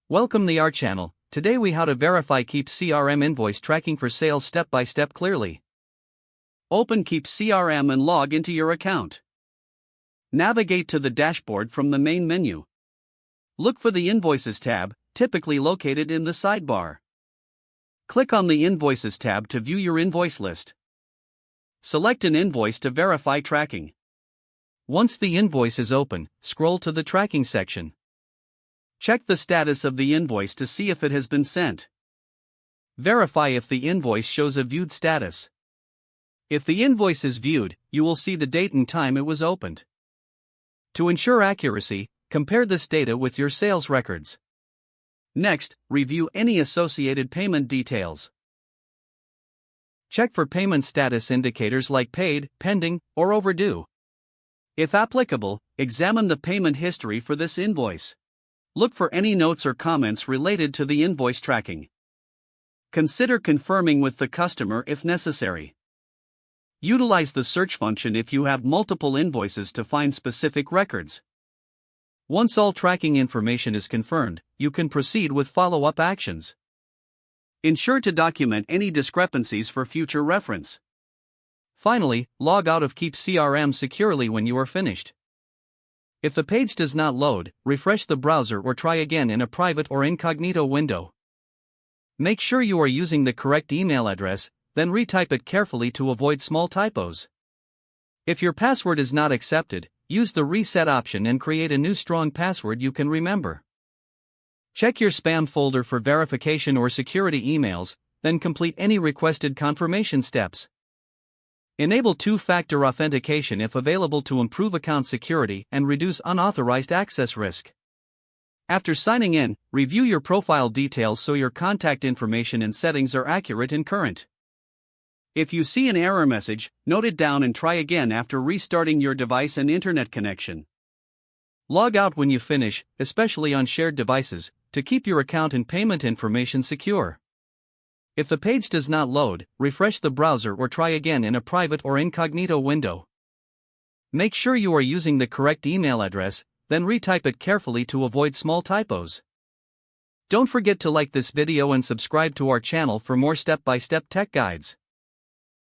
Welcome to our channel. Today we how to verify Keap CRM invoice tracking for sales step by step clearly. Open Keap CRM and log into your account. Navigate to the dashboard from the main menu. Look for the Invoices tab, typically located in the sidebar. Click on the Invoices tab to view your invoice list. Select an invoice to verify tracking. Once the invoice is open, scroll to the tracking section. Check the status of the invoice to see if it has been sent. Verify if the invoice shows a viewed status. If the invoice is viewed, you will see the date and time it was opened. To ensure accuracy, compare this data with your sales records. Next, review any associated payment details. Check for payment status indicators like paid, pending, or overdue. If applicable, examine the payment history for this invoice. Look for any notes or comments related to the invoice tracking. Consider confirming with the customer if necessary. Utilize the search function if you have multiple invoices to find specific records. Once all tracking information is confirmed, you can proceed with follow-up actions. Ensure to document any discrepancies for future reference. Finally, log out of Keap CRM securely when you are finished. If the page does not load, refresh the browser or try again in a private or incognito window. Make sure you are using the correct email address, then retype it carefully to avoid small typos. If your password is not accepted, use the reset option and create a new strong password you can remember. Check your spam folder for verification or security emails, then complete any requested confirmation steps. Enable two-factor authentication if available to improve account security and reduce unauthorized access risk. After signing in, review your profile details so your contact information and settings are accurate and current. If you see an error message, note it down and try again after restarting your device and internet connection. Log out when you finish, especially on shared devices, to keep your account and payment information secure. If the page does not load, refresh the browser or try again in a private or incognito window. Make sure you are using the correct email address, then retype it carefully to avoid small typos. Don't forget to like this video and subscribe to our channel for more step-by-step tech guides.